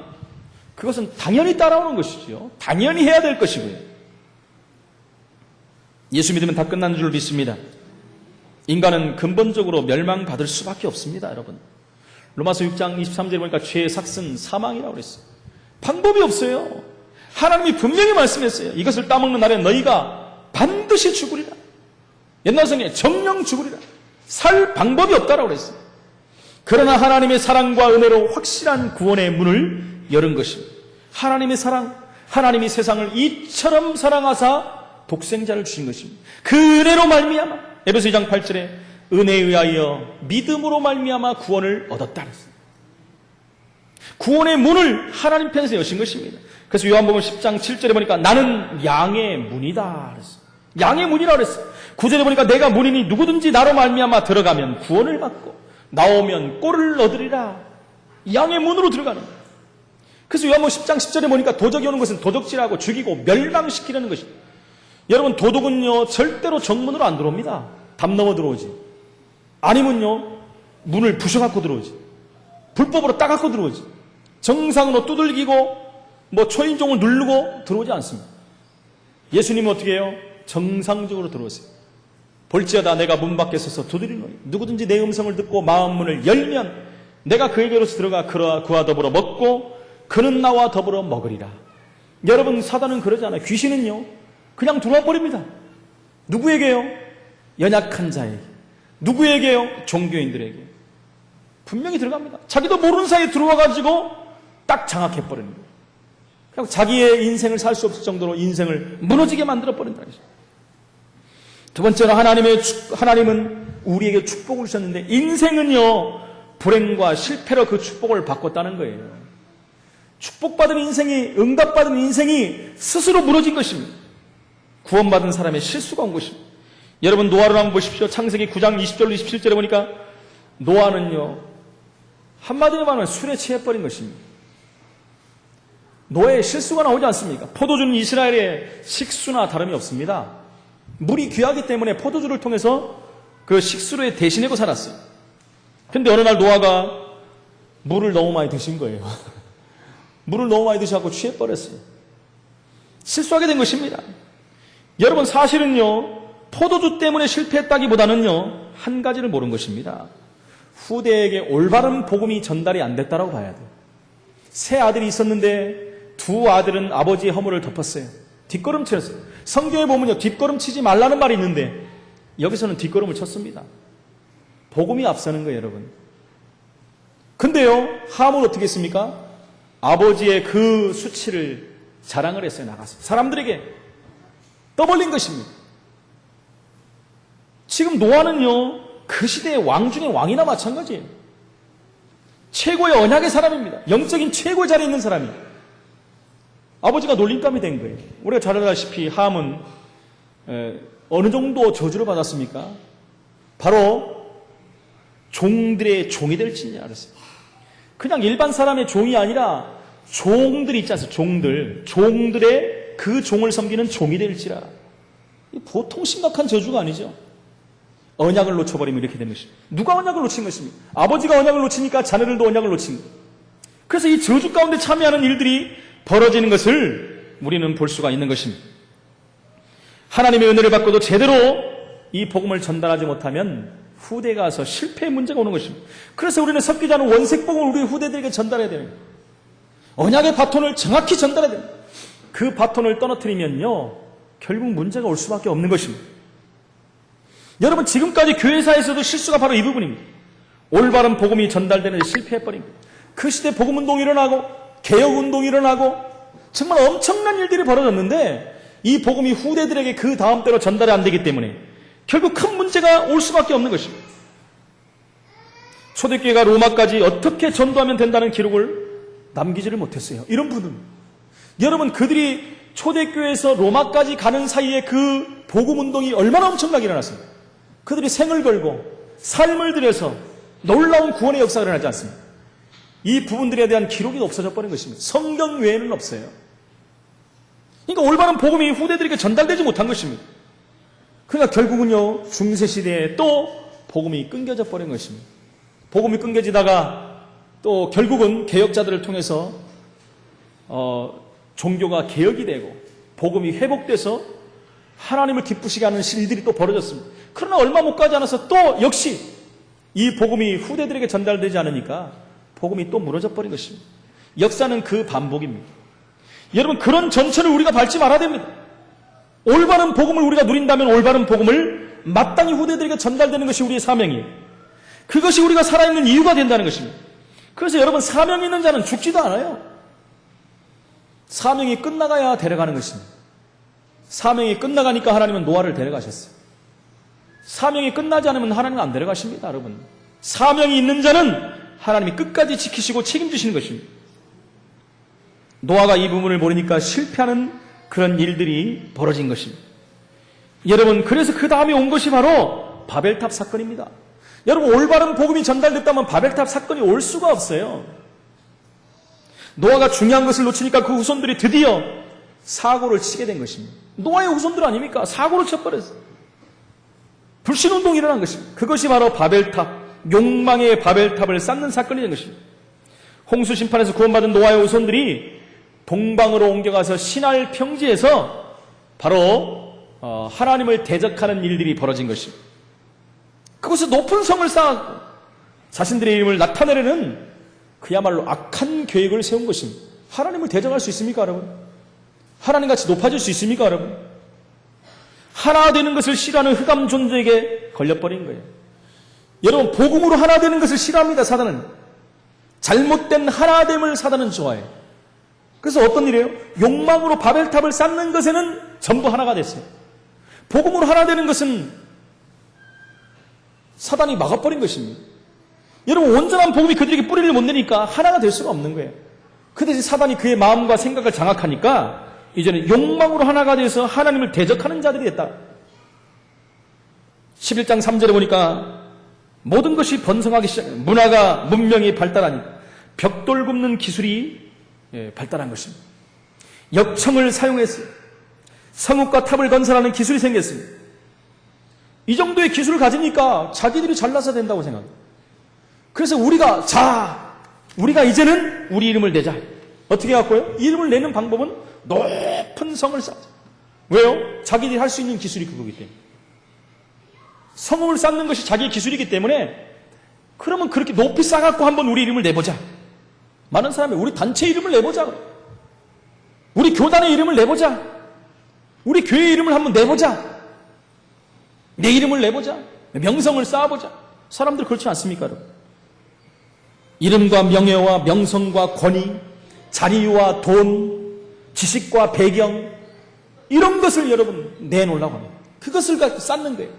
그것은 당연히 따라오는 것이죠. 당연히 해야 될 것이고요. 예수 믿으면 다 끝난 줄 믿습니다. 인간은 근본적으로 멸망받을 수밖에 없습니다, 여러분. 로마서 6장 23절에 보니까 죄의 삭은 사망이라고 그랬어요. 방법이 없어요. 하나님이 분명히 말씀했어요. 이것을 따먹는 날에 너희가 반드시 죽으리라. 옛날 성경에 정령 죽으리라. 살 방법이 없다라고 그랬어요. 그러나 하나님의 사랑과 은혜로 확실한 구원의 문을 여는 것입니다. 하나님의 사랑, 하나님이 세상을 이처럼 사랑하사 독생자를 주신 것입니다. 그 은혜로 말미암아, 에베소 2장 8절에 은혜에 의하여 믿음으로 말미암아 구원을 얻었다 그랬어요. 구원의 문을 하나님 편에서 여신 것입니다. 그래서 요한복음 10장 7절에 보니까 나는 양의 문이다 그랬어요. 양의 문이라 그랬어요. 9절에 보니까 내가 문이니 누구든지 나로 말미암아 들어가면 구원을 받고 나오면 꼴을 얻으리라. 양의 문으로 들어가는 거예요. 그래서 요한복음 10장 10절에 보니까 도적이 오는 것은 도적질하고 죽이고 멸망시키려는 것입니다. 여러분, 도둑은요 절대로 정문으로 안 들어옵니다. 담 넘어 들어오지. 아니면요 문을 부셔갖고 들어오지. 불법으로 따갖고 들어오지. 정상으로 두들기고 뭐 초인종을 누르고 들어오지 않습니다. 예수님은 어떻게 해요? 정상적으로 들어오세요. 볼지어다 내가 문 밖에 서서 두드리노니 누구든지 내 음성을 듣고 마음 문을 열면 내가 그에게로서 들어가 그와 더불어 먹고 그는 나와 더불어 먹으리라. 여러분, 사단은 그러잖아요. 귀신은요 그냥 들어와 버립니다. 누구에게요? 연약한 자에게. 누구에게요? 종교인들에게. 분명히 들어갑니다. 자기도 모르는 사이에 들어와가지고 딱 장악해버리는 거예요. 그냥 자기의 인생을 살 수 없을 정도로 인생을 무너지게 만들어버린다. 두 번째로 하나님은 우리에게 축복을 주셨는데 인생은요 불행과 실패로 그 축복을 바꿨다는 거예요. 축복받은 인생이, 응답받은 인생이 스스로 무너진 것입니다. 구원받은 사람의 실수가 온 것입니다. 여러분, 노아를 한번 보십시오. 창세기 9장 20절로 27절에 보니까 노아는요 한마디로 말하면 술에 취해버린 것입니다. 노아의 실수가 나오지 않습니까? 포도주는 이스라엘의 식수나 다름이 없습니다. 물이 귀하기 때문에 포도주를 통해서 그 식수를 대신하고 살았어요. 근데 어느 날 노아가 물을 너무 많이 드신 거예요. 물을 너무 많이 드셔서 취해버렸어요. 실수하게 된 것입니다. 여러분, 사실은요 포도주 때문에 실패했다기보다는요 한 가지를 모르는 것입니다. 후대에게 올바른 복음이 전달이 안 됐다라고 봐야 돼요. 세 아들이 있었는데 두 아들은 아버지의 허물을 덮었어요. 뒷걸음치였어요. 성경에 보면요 뒷걸음치지 말라는 말이 있는데 여기서는 뒷걸음을 쳤습니다. 복음이 앞서는 거예요, 여러분. 근데요 함은 어떻게 했습니까? 아버지의 그 수치를 자랑을 했어요. 나가서 사람들에게 떠벌린 것입니다. 지금 노아는요 그 시대의 왕 중에 왕이나 마찬가지예요. 최고의 언약의 사람입니다. 영적인 최고의 자리에 있는 사람이에요. 아버지가 놀림감이 된 거예요. 우리가 잘 알다시피 함은 어느 정도 저주를 받았습니까? 바로 종들의 종이 될지니 알았어요. 그냥 일반 사람의 종이 아니라 종들이 있지 않습니까? 종들의 그 종을 섬기는 종이 될지라. 보통 심각한 저주가 아니죠. 언약을 놓쳐버리면 이렇게 되는 것입니다. 누가 언약을 놓친 것입니까? 아버지가 언약을 놓치니까 자녀들도 언약을 놓친 거예요. 그래서 이 저주 가운데 참여하는 일들이 벌어지는 것을 우리는 볼 수가 있는 것입니다. 하나님의 은혜를 받고도 제대로 이 복음을 전달하지 못하면 후대가 와서 실패의 문제가 오는 것입니다. 그래서 우리는 섞이지 않은 원색복음을 우리 후대들에게 전달해야 되는 거예요. 언약의 바톤을 정확히 전달해야 됩니다. 그 바톤을 떨어뜨리면요, 결국 문제가 올 수밖에 없는 것입니다. 여러분, 지금까지 교회사에서도 실수가 바로 이 부분입니다. 올바른 복음이 전달되는데 실패해버린 거예요. 그 시대 복음운동이 일어나고 개혁운동이 일어나고 정말 엄청난 일들이 벌어졌는데 이 복음이 후대들에게 그 다음 때로 전달이 안 되기 때문에 결국 큰 문제가 올 수밖에 없는 것입니다. 초대교회가 로마까지 어떻게 전도하면 된다는 기록을 남기지를 못했어요. 이런 분은 여러분, 그들이 초대교회에서 로마까지 가는 사이에 그 복음운동이 얼마나 엄청나게 일어났습니까? 그들이 생을 걸고 삶을 들여서 놀라운 구원의 역사가 일어나지 않습니까? 이 부분들에 대한 기록이 없어져 버린 것입니다. 성경 외에는 없어요. 그러니까 올바른 복음이 후대들에게 전달되지 못한 것입니다. 그러니까 결국은요, 중세시대에 또 복음이 끊겨져 버린 것입니다. 복음이 끊겨지다가 또 결국은 개혁자들을 통해서 종교가 개혁이 되고 복음이 회복돼서 하나님을 기쁘시게 하는 일들이 또 벌어졌습니다. 그러나 얼마 못 가지 않아서 또 역시 이 복음이 후대들에게 전달되지 않으니까 복음이 또 무너져 버린 것입니다. 역사는 그 반복입니다. 여러분, 그런 전철을 우리가 밟지 말아야 됩니다. 올바른 복음을 우리가 누린다면 올바른 복음을 마땅히 후대들에게 전달되는 것이 우리의 사명이에요. 그것이 우리가 살아있는 이유가 된다는 것입니다. 그래서 여러분, 사명 있는 자는 죽지도 않아요. 사명이 끝나가야 데려가는 것입니다. 사명이 끝나가니까 하나님은 노아를 데려가셨어요. 사명이 끝나지 않으면 하나님은 안 데려가십니다, 여러분. 사명이 있는 자는 하나님이 끝까지 지키시고 책임지시는 것입니다. 노아가 이 부분을 모르니까 실패하는 그런 일들이 벌어진 것입니다. 여러분, 그래서 그 다음에 온 것이 바로 바벨탑 사건입니다. 여러분, 올바른 복음이 전달됐다면 바벨탑 사건이 올 수가 없어요. 노아가 중요한 것을 놓치니까 그 후손들이 드디어 사고를 치게 된 것입니다. 노아의 후손들 아닙니까? 사고를 쳐버렸어요. 불신운동이 일어난 것입니다. 그것이 바로 바벨탑, 욕망의 바벨탑을 쌓는 사건이 된 것입니다. 홍수 심판에서 구원받은 노아의 후손들이 동방으로 옮겨가서 신할 평지에서 바로 하나님을 대적하는 일들이 벌어진 것입니다. 그곳에 높은 성을 쌓았고 자신들의 이름을 나타내려는 그야말로 악한 계획을 세운 것입니다. 하나님을 대적할 수 있습니까, 여러분? 하나님같이 높아질 수 있습니까, 여러분? 하나 되는 것을 싫어하는 흑암 존재에게 걸려버린 거예요. 여러분, 복음으로 하나 되는 것을 싫어합니다, 사단은. 잘못된 하나됨을 사단은 좋아해요. 그래서 어떤 일이에요? 욕망으로 바벨탑을 쌓는 것에는 전부 하나가 됐어요. 복음으로 하나 되는 것은 사단이 막아버린 것입니다. 여러분, 온전한 복음이 그들에게 뿌리를 못 내니까 하나가 될 수가 없는 거예요. 그 대신 사단이 그의 마음과 생각을 장악하니까 이제는 욕망으로 하나가 돼서 하나님을 대적하는 자들이 됐다. 11장 3절에 보니까 모든 것이 번성하기 시작해요. 문화가 문명이 발달하니 벽돌 굽는 기술이 발달한 것입니다. 역청을 사용했어요. 성읍과 탑을 건설하는 기술이 생겼습니다. 이 정도의 기술을 가지니까 자기들이 잘나서 된다고 생각해요. 그래서 우리가 이제는 우리 이름을 내자. 어떻게 갖고요? 이름을 내는 방법은 높은 성을 쌓자. 왜요? 자기들이 할 수 있는 기술이 그거기 때문에. 성을 쌓는 것이 자기의 기술이기 때문에 그러면 그렇게 높이 쌓아갖고 한번 우리 이름을 내보자. 많은 사람이 우리 단체 이름을 내보자. 우리 교단의 이름을 내보자. 우리 교회 이름을 한번 내보자. 내 이름을 내보자. 명성을 쌓아보자. 사람들 그렇지 않습니까, 여러분? 이름과 명예와 명성과 권위, 자리와 돈, 지식과 배경, 이런 것을 여러분 내놓으려고 합니다. 그것을 쌓는 거예요.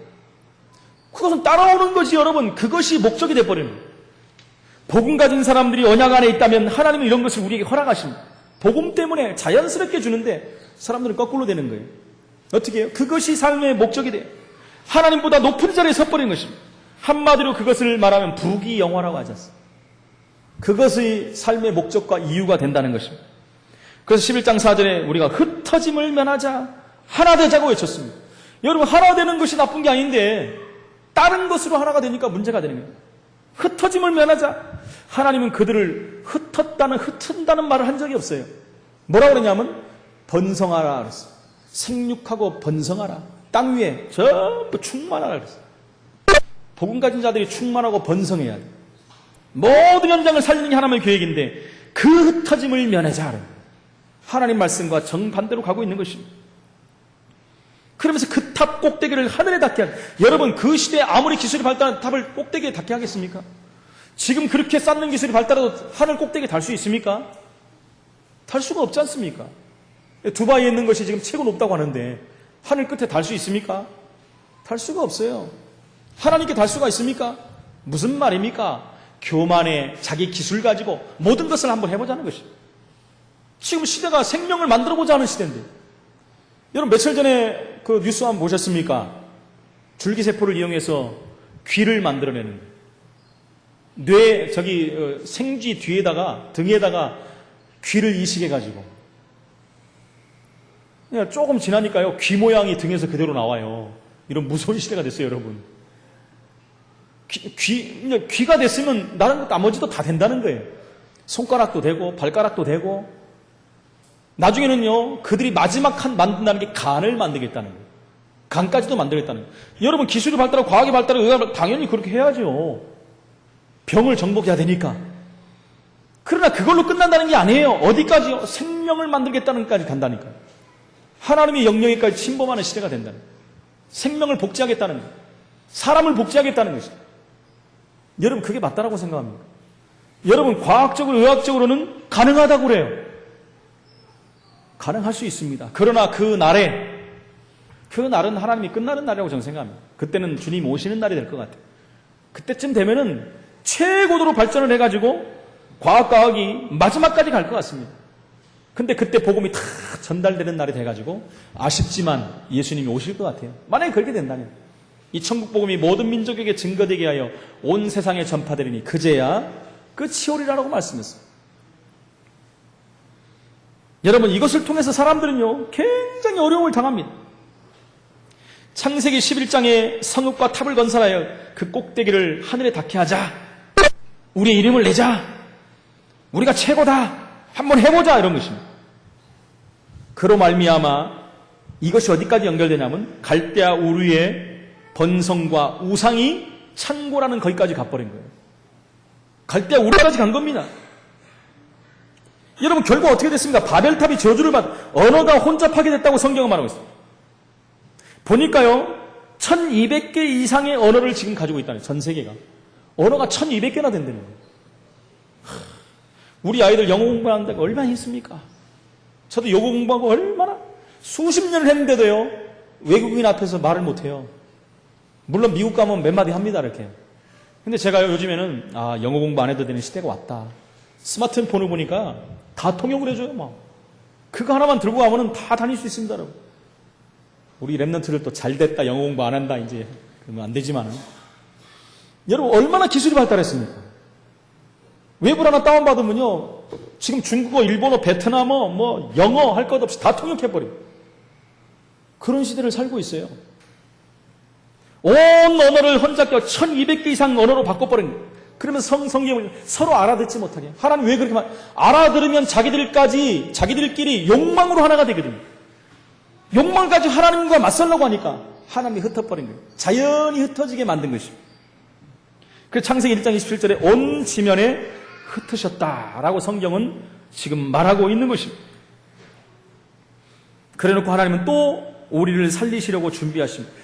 그것은 따라오는 것이 여러분, 그것이 목적이 되어버리는 거예요. 복음 가진 사람들이 언약 안에 있다면 하나님은 이런 것을 우리에게 허락하십니다. 복음 때문에 자연스럽게 주는데 사람들은 거꾸로 되는 거예요. 어떻게 해요? 그것이 삶의 목적이 돼요. 하나님보다 높은 자리에 서버리는 것입니다. 한마디로 그것을 말하면 부귀영화라고 하지 않습니까? 그것이 삶의 목적과 이유가 된다는 것입니다. 그래서 11장 4절에 우리가 흩어짐을 면하자, 하나 되자고 외쳤습니다. 여러분, 하나 되는 것이 나쁜 게 아닌데 다른 것으로 하나가 되니까 문제가 되는 거예요. 흩어짐을 면하자. 하나님은 그들을 흩은다는 말을 한 적이 없어요. 뭐라고 그러냐면 번성하라 그랬어요. 생육하고 번성하라. 땅 위에 전부 충만하라 그랬어요. 복음 가진 자들이 충만하고 번성해야 돼. 모든 현장을 살리는 게 하나님의 계획인데 그 흩어짐을 면하자. 하나님 말씀과 정반대로 가고 있는 것입니다. 그러면서 그 탑 꼭대기를 하늘에 닿게 하는, 여러분 그 시대에 아무리 기술이 발달한 탑을 꼭대기에 닿게 하겠습니까? 지금 그렇게 쌓는 기술이 발달해도 하늘 꼭대기에 달 수 있습니까? 달 수가 없지 않습니까? 두바이에 있는 것이 지금 최고 높다고 하는데 하늘 끝에 달 수 있습니까? 달 수가 없어요. 하나님께 달 수가 있습니까? 무슨 말입니까? 교만에 자기 기술 가지고 모든 것을 한번 해보자는 것입니다. 지금 시대가 생명을 만들어보자 하는 시대인데, 여러분 며칠 전에 그 뉴스 한번 보셨습니까? 줄기세포를 이용해서 귀를 만들어내는, 생쥐 뒤에다가, 등에다가 귀를 이식해가지고, 그냥 조금 지나니까요, 귀 모양이 등에서 그대로 나와요. 이런 무서운 시대가 됐어요, 여러분. 귀가 됐으면 다른 나머지도 다 된다는 거예요. 손가락도 되고, 발가락도 되고, 나중에는요, 그들이 마지막 한 만든다는 게 간을 만들겠다는 거예요. 간까지도 만들겠다는 거예요. 여러분, 기술이 발달하고 과학이 발달하고 의학이 당연히 그렇게 해야죠. 병을 정복해야 되니까. 그러나 그걸로 끝난다는 게 아니에요. 어디까지요? 생명을 만들겠다는 것까지 간다니까요. 하나님의 영역에까지 침범하는 시대가 된다는 거예요. 생명을 복제하겠다는 거예요. 사람을 복제하겠다는 것이죠. 여러분, 그게 맞다라고 생각합니까? 여러분, 과학적으로, 의학적으로는 가능하다고 그래요. 가능할 수 있습니다. 그러나 그 날은 하나님이 끝나는 날이라고 저는 생각합니다. 그때는 주님 오시는 날이 될 것 같아요. 그때쯤 되면은 최고도로 발전을 해가지고 과학이 마지막까지 갈 것 같습니다. 근데 그때 복음이 다 전달되는 날이 돼가지고 아쉽지만 예수님이 오실 것 같아요. 만약에 그렇게 된다면 이 천국 복음이 모든 민족에게 증거되게 하여 온 세상에 전파되리니 그제야 끝이 오리라고 말씀했어요. 여러분, 이것을 통해서 사람들은요 굉장히 어려움을 당합니다. 창세기 11장에 성읍과 탑을 건설하여 그 꼭대기를 하늘에 닿게 하자, 우리의 이름을 내자, 우리가 최고다, 한번 해보자, 이런 것입니다. 그로 말미암아 이것이 어디까지 연결되냐면 갈대아 우르의 번성과 우상이 창고라는 거기까지 가버린 거예요. 갈대아 우르까지 간 겁니다. 여러분, 결국 어떻게 됐습니까? 바벨탑이 저주를 언어가 혼잡하게 됐다고 성경은 말하고 있습니다. 보니까요 1200개 이상의 언어를 지금 가지고 있다는 거예요. 전 세계가 언어가 1200개나 된다는 거예요. 우리 아이들 영어 공부하는데 얼마나 힘습니까? 저도 영어 공부하고 얼마나 수십 년을 했는데도요 외국인 앞에서 말을 못해요. 물론 미국 가면 몇 마디 합니다, 이렇게. 근데 제가 요즘에는 영어 공부 안 해도 되는 시대가 왔다. 스마트폰을 보니까 다 통역을 해줘요. 막 그거 하나만 들고 가면은 다 다닐 수 있습니다, 여러분. 우리 랩런트들 또 잘됐다, 영어 공부 안 한다, 이제 그러면 안 되지만은, 여러분 얼마나 기술이 발달했습니까? 웹을 하나 다운받으면요 지금 중국어, 일본어, 베트남어, 영어 할 것 없이 다 통역해버려요. 그런 시대를 살고 있어요. 온 언어를 혼잡게 1200개 이상 언어로 바꿔버린 거예요. 그러면 성경을 서로 알아듣지 못하게. 하나님 왜 그렇게 알아들으면 자기들끼리 욕망으로 하나가 되거든요. 욕망 가지고 하나님과 맞서려고 하니까 하나님이 흩어버린 거예요. 자연히 흩어지게 만든 것입니다. 그래서 창세기 1장 27절에 온 지면에 흩으셨다라고 성경은 지금 말하고 있는 것입니다. 그래놓고 하나님은 또 우리를 살리시려고 준비하십니다.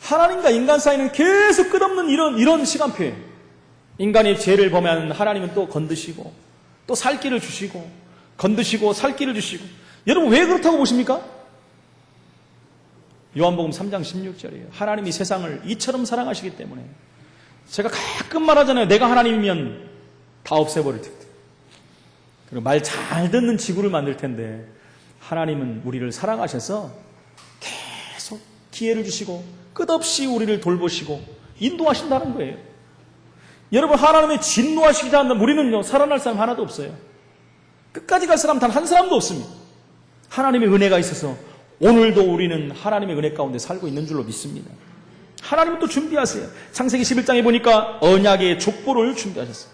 하나님과 인간 사이는 계속 끝없는 이런 시간표예요. 인간이 죄를 범하면 하나님은 또 건드시고 또 살 길을 주시고 건드시고 살 길을 주시고. 여러분 왜 그렇다고 보십니까? 요한복음 3장 16절이에요. 하나님이 세상을 이처럼 사랑하시기 때문에. 제가 가끔 말하잖아요. 내가 하나님이면 다 없애버릴 텐데. 그리고 말 잘 듣는 지구를 만들 텐데 하나님은 우리를 사랑하셔서 계속 기회를 주시고 끝없이 우리를 돌보시고 인도하신다는 거예요. 여러분, 하나님의 진노하시지 않는 우리는요 살아날 사람 하나도 없어요. 끝까지 갈 사람 단 한 사람도 없습니다. 하나님의 은혜가 있어서 오늘도 우리는 하나님의 은혜 가운데 살고 있는 줄로 믿습니다. 하나님은 또 준비하세요. 창세기 11장에 보니까 언약의 족보를 준비하셨어요.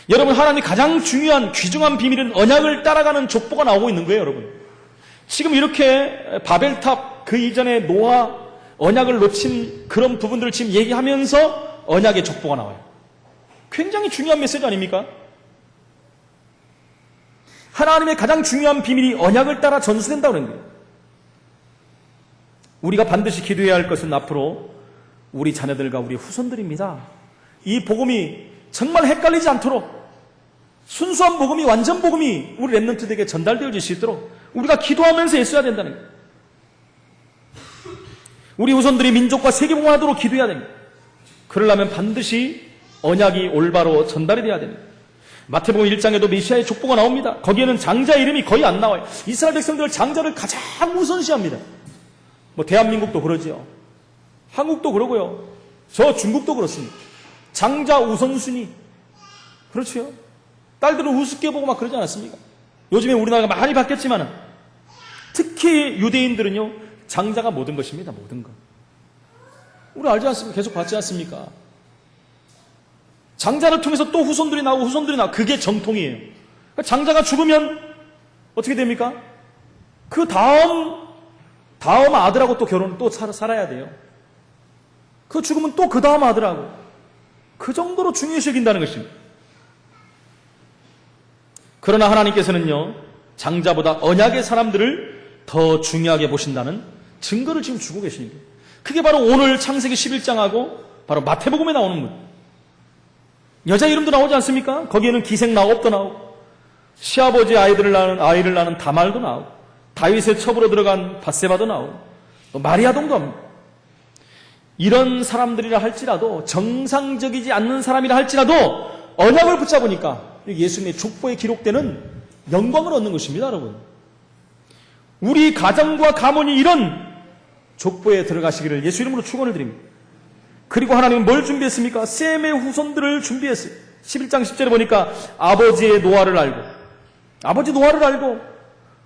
여러분, 하나님이 가장 중요한 귀중한 비밀은 언약을 따라가는 족보가 나오고 있는 거예요. 여러분, 지금 이렇게 바벨탑 그 이전에 노아 언약을 놓친 그런 부분들을 지금 얘기하면서 언약의 족보가 나와요. 굉장히 중요한 메시지 아닙니까? 하나님의 가장 중요한 비밀이 언약을 따라 전수된다는 거예요. 우리가 반드시 기도해야 할 것은 앞으로 우리 자녀들과 우리 후손들입니다. 이 복음이 정말 헷갈리지 않도록 순수한 복음이, 완전 복음이 우리 렘넌트들에게 전달되어질 수 있도록 우리가 기도하면서 애써야 된다는 거예요. 우리 후손들이 민족과 세계복음화하도록 기도해야 됩니다. 그러려면 반드시 언약이 올바로 전달이 돼야 됩니다. 마태복음 1장에도 메시아의 족보가 나옵니다. 거기에는 장자 이름이 거의 안 나와요. 이스라엘 백성들 장자를 가장 우선시합니다. 뭐 대한민국도 그러지요. 한국도 그러고요. 저 중국도 그렇습니다. 장자 우선순위. 그렇죠. 딸들은 우습게 보고 막 그러지 않았습니까? 요즘에 우리나라가 많이 바뀌었지만 특히 유대인들은요, 장자가 모든 것입니다. 모든 것. 우리 알지 않습니까? 계속 봤지 않습니까? 장자를 통해서 또 후손들이 나오고 후손들이 나오고 그게 정통이에요. 그러니까 장자가 죽으면 어떻게 됩니까? 그 다음 아들하고 또 결혼 또 살아야 돼요. 그 죽으면 또 그 다음 아들하고 그 정도로 중요시 여긴다는 것입니다. 그러나 하나님께서는요, 장자보다 언약의 사람들을 더 중요하게 보신다는 증거를 지금 주고 계시는 거예요. 그게 바로 오늘 창세기 11장하고 바로 마태복음에 나오는 것. 여자 이름도 나오지 않습니까? 거기에는 기생 라옵도 나오고 시아버지 아이를 낳은 다말도 나오고 다윗의 첩으로 들어간 밧세바도 나오고 또 마리아동도 합니다. 이런 사람들이라 할지라도, 정상적이지 않는 사람이라 할지라도 언약을 붙잡으니까 예수님의 족보에 기록되는 영광을 얻는 것입니다, 여러분. 우리 가정과 가문이 이런 족보에 들어가시기를 예수 이름으로 축원을 드립니다. 그리고 하나님은 뭘 준비했습니까? 셈의 후손들을 준비했어요. 11장 10절에 보니까 아버지의 노화를 알고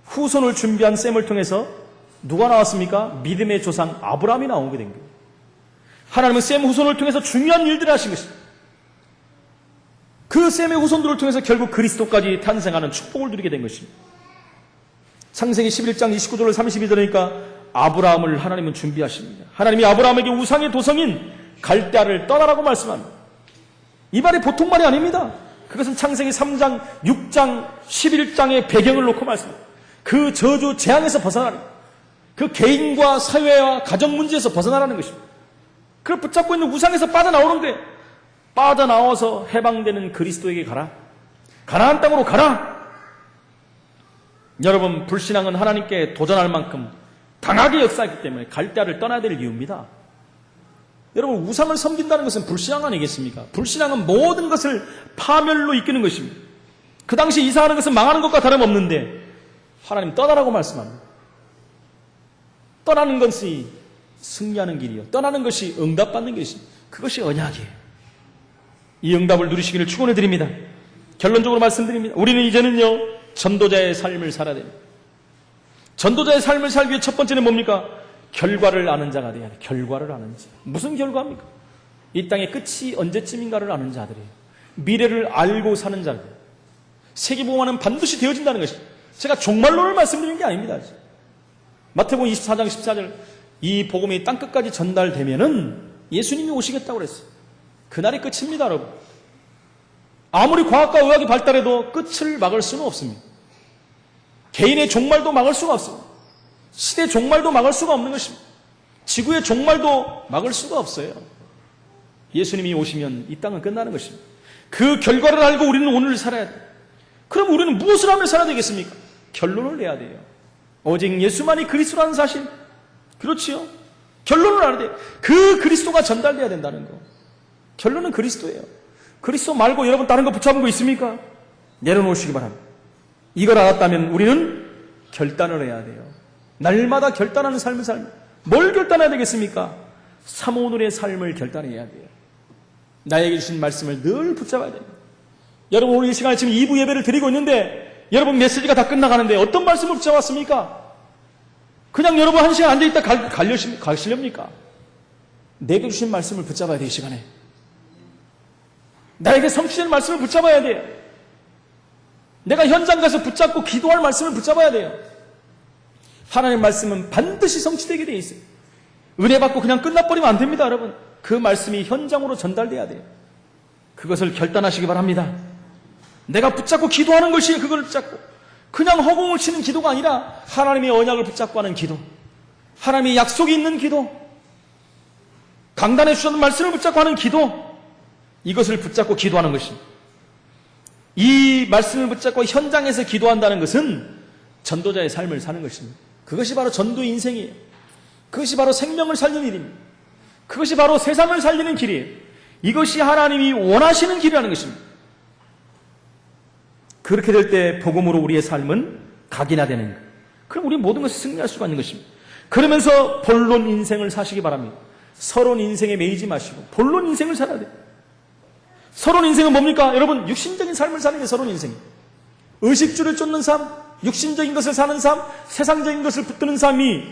후손을 준비한 셈을 통해서 누가 나왔습니까? 믿음의 조상 아브라함이 나오게 된 거예요. 하나님은 셈 후손을 통해서 중요한 일들을 하신 것입니다. 그 셈의 후손들을 통해서 결국 그리스도까지 탄생하는 축복을 누리게 된 것입니다. 창세기 11장 29절 32절이니까 아브라함을 하나님은 준비하십니다. 하나님이 아브라함에게 우상의 도성인 갈대아를 떠나라고 말씀합니다. 이 말이 보통 말이 아닙니다. 그것은 창세기 3장, 6장, 11장의 배경을 놓고 말씀합니다. 그 저주, 재앙에서 벗어나는, 그 개인과 사회와 가정 문제에서 벗어나라는 것입니다. 그걸 붙잡고 있는 우상에서 빠져나오는 거예요. 빠져나와서 해방되는 그리스도에게 가라. 가나안 땅으로 가라. 여러분, 불신앙은 하나님께 도전할 만큼 강하게 역사했기 때문에 갈대아를 떠나야 될 이유입니다. 여러분, 우상을 섬긴다는 것은 불신앙 아니겠습니까? 불신앙은 모든 것을 파멸로 이끄는 것입니다. 그 당시 이사하는 것은 망하는 것과 다름없는데 하나님 떠나라고 말씀합니다. 떠나는 것이 승리하는 길이요, 떠나는 것이 응답받는 것입니다. 그것이 언약이에요. 이 응답을 누리시기를 축원해 드립니다. 결론적으로 말씀드립니다. 우리는 이제는요, 전도자의 삶을 살아야 됩니다. 전도자의 삶을 살기 위해 첫 번째는 뭡니까? 결과를 아는 자가 돼야 돼요. 결과를 아는 자. 무슨 결과입니까? 이 땅의 끝이 언제쯤인가를 아는 자들이에요. 미래를 알고 사는 자들. 세계복음화는 반드시 되어진다는 것입니다. 제가 종말론을 말씀드리는 게 아닙니다. 마태복음 24장 14절, 이 복음이 땅끝까지 전달되면은 예수님이 오시겠다고 그랬어요. 그날이 끝입니다, 여러분. 아무리 과학과 의학이 발달해도 끝을 막을 수는 없습니다. 개인의 종말도 막을 수가 없습니다. 시대 종말도 막을 수가 없는 것입니다. 지구의 종말도 막을 수가 없어요. 예수님이 오시면 이 땅은 끝나는 것입니다. 그 결과를 알고 우리는 오늘을 살아야 돼요. 그럼 우리는 무엇을 하며 살아야 되겠습니까? 결론을 내야 돼요. 오직 예수만이 그리스도라는 사실. 그렇지요? 결론을 알아야 돼요. 그 그리스도가 전달돼야 된다는 거. 결론은 그리스도예요. 그리스도 말고 여러분 다른 거 붙잡은 거 있습니까? 내려놓으시기 바랍니다. 이걸 알았다면 우리는 결단을 해야 돼요. 날마다 결단하는 삶을 살면 뭘 결단해야 되겠습니까? 사모늘의 삶을 결단해야 돼요. 나에게 주신 말씀을 늘 붙잡아야 됩니다. 여러분, 오늘 이 시간에 지금 2부 예배를 드리고 있는데 여러분 메시지가 다 끝나가는데 어떤 말씀을 붙잡았습니까? 그냥 여러분 한 시간 앉아있다 가시렵니까? 내게 주신 말씀을 붙잡아야 돼요. 이 시간에 나에게 성취된 말씀을 붙잡아야 돼요. 내가 현장 가서 붙잡고 기도할 말씀을 붙잡아야 돼요. 하나님의 말씀은 반드시 성취되게 되어 있어요. 은혜 받고 그냥 끝나버리면 안 됩니다, 여러분. 그 말씀이 현장으로 전달돼야 돼요. 그것을 결단하시기 바랍니다. 내가 붙잡고 기도하는 것이 그걸 붙잡고 그냥 허공을 치는 기도가 아니라 하나님의 언약을 붙잡고 하는 기도, 하나님의 약속이 있는 기도, 강단해 주셨는 말씀을 붙잡고 하는 기도, 이것을 붙잡고 기도하는 것입니다. 이 말씀을 붙잡고 현장에서 기도한다는 것은 전도자의 삶을 사는 것입니다. 그것이 바로 전도의 인생이에요. 그것이 바로 생명을 살리는 일입니다. 그것이 바로 세상을 살리는 길이에요. 이것이 하나님이 원하시는 길이라는 것입니다. 그렇게 될 때 복음으로 우리의 삶은 각인화되는 거예요. 그럼 우리 모든 것을 승리할 수가 있는 것입니다. 그러면서 본론 인생을 사시기 바랍니다. 서론 인생에 매이지 마시고 본론 인생을 살아야 돼요. 서론 인생은 뭡니까? 여러분, 육신적인 삶을 사는 게 서론 인생이에요. 의식주를 쫓는 삶, 육신적인 것을 사는 삶, 세상적인 것을 붙드는 삶이,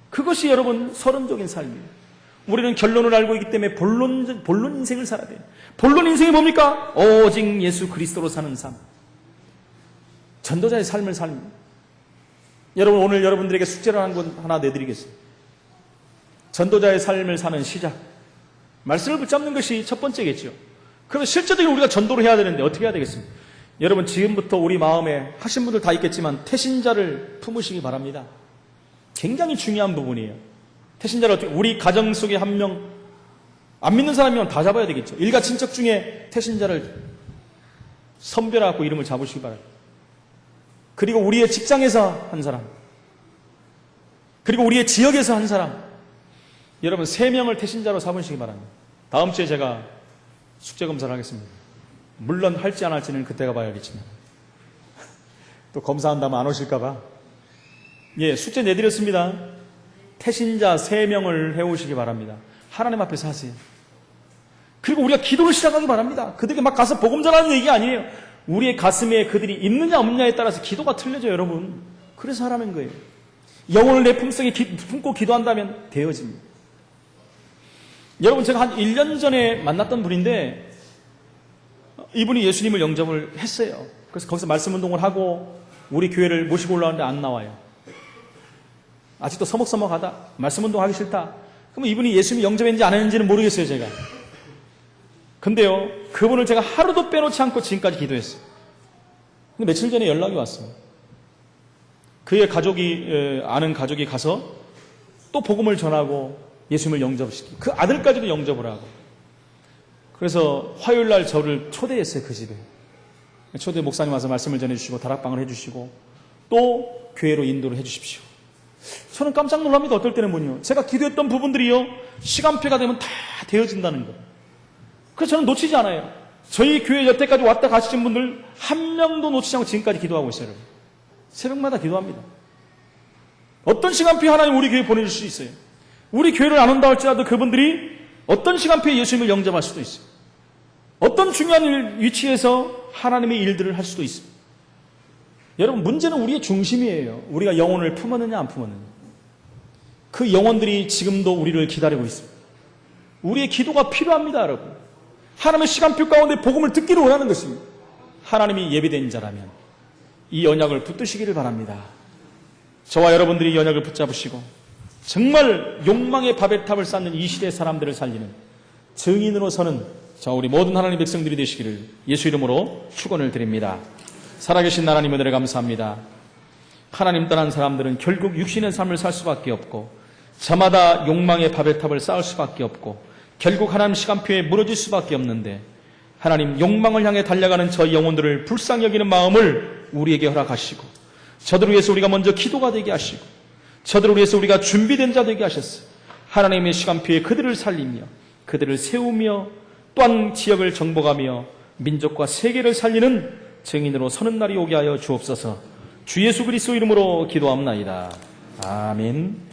그것이 여러분 서론적인 삶이에요. 우리는 결론을 알고 있기 때문에 본론 인생을 살아야 돼요. 본론 인생이 뭡니까? 오직 예수 그리스도로 사는 삶. 전도자의 삶을 살립니다. 여러분, 오늘 여러분들에게 숙제를 하나 내드리겠습니다. 전도자의 삶을 사는 시작. 말씀을 붙잡는 것이 첫 번째겠죠. 그럼 실제적으로 우리가 전도를 해야 되는데 어떻게 해야 되겠습니까? 여러분, 지금부터 우리 마음에 하신 분들 다 있겠지만 태신자를 품으시기 바랍니다. 굉장히 중요한 부분이에요. 태신자를 어떻게, 우리 가정 속에 한 명, 안 믿는 사람이면 다 잡아야 되겠죠. 일가 친척 중에 태신자를 선별하고 이름을 잡으시기 바랍니다. 그리고 우리의 직장에서 한 사람, 그리고 우리의 지역에서 한 사람, 여러분 3명을 태신자로 삼으시기 바랍니다. 다음 주에 제가 숙제 검사를 하겠습니다. 물론 할지 안 할지는 그때가 봐야겠지만 또 검사한다면 안 오실까봐 숙제 내드렸습니다. 태신자 3명을 해오시기 바랍니다. 하나님 앞에서 하세요. 그리고 우리가 기도를 시작하기 바랍니다. 그들에게 막 가서 복음 전하는 얘기가 아니에요. 우리의 가슴에 그들이 있느냐 없느냐에 따라서 기도가 틀려져요, 여러분. 그래서 하라는 거예요. 영혼을 내 품속에 품고 기도한다면 되어집니다. 여러분, 제가 한 1년 전에 만났던 분인데 이분이 예수님을 영접을 했어요. 그래서 거기서 말씀 운동을 하고 우리 교회를 모시고 올라왔는데 안 나와요. 아직도 서먹서먹하다. 말씀 운동하기 싫다. 그러면 이분이 예수님 영접했는지 안 했는지는 모르겠어요, 제가. 근데요, 그분을 제가 하루도 빼놓지 않고 지금까지 기도했어요. 근데 며칠 전에 연락이 왔어요. 그의 아는 가족이 가서 또 복음을 전하고 예수님을 영접시키고 그 아들까지도 영접을 하고, 그래서 화요일 날 저를 초대했어요, 그 집에. 초대 목사님 와서 말씀을 전해주시고 다락방을 해주시고 또 교회로 인도를 해주십시오. 저는 깜짝 놀랍니다. 어떨 때는요, 제가 기도했던 부분들이요, 시간표가 되면 다 되어진다는 거. 그래서 저는 놓치지 않아요. 저희 교회 여태까지 왔다 가시신 분들 한 명도 놓치지 않고 지금까지 기도하고 있어요. 여러분. 새벽마다 기도합니다. 어떤 시간표에 하나님 우리 교회에 보내줄 수 있어요. 우리 교회를 안 온다 할지라도 그분들이 어떤 시간표에 예수님을 영접할 수도 있어요. 어떤 중요한 위치에서 하나님의 일들을 할 수도 있습니다. 여러분, 문제는 우리의 중심이에요. 우리가 영혼을 품었느냐 안 품었느냐. 그 영혼들이 지금도 우리를 기다리고 있습니다. 우리의 기도가 필요합니다, 여러분. 하나님의 시간표 가운데 복음을 듣기를 원하는 것입니다. 하나님이 예비된 자라면 이 언약을 붙드시기를 바랍니다. 저와 여러분들이 이 언약을 붙잡으시고 정말 욕망의 바벨탑을 쌓는 이 시대의 사람들을 살리는 증인으로 서는 우리 모든 하나님 백성들이 되시기를 예수 이름으로 축원을 드립니다. 살아계신 하나님 은혜를 감사합니다. 하나님 떠난 사람들은 결국 육신의 삶을 살 수밖에 없고 저마다 욕망의 바벨탑을 쌓을 수밖에 없고 결국 하나님 시간표에 무너질 수밖에 없는데, 하나님 욕망을 향해 달려가는 저희 영혼들을 불쌍히 여기는 마음을 우리에게 허락하시고 저들을 위해서 우리가 먼저 기도가 되게 하시고 저들을 위해서 우리가 준비된 자 되게 하셨어요. 하나님의 시간표에 그들을 살리며 그들을 세우며 또한 지역을 정복하며 민족과 세계를 살리는 증인으로 서는 날이 오게 하여 주옵소서. 주 예수 그리스도 이름으로 기도합나이다. 아멘.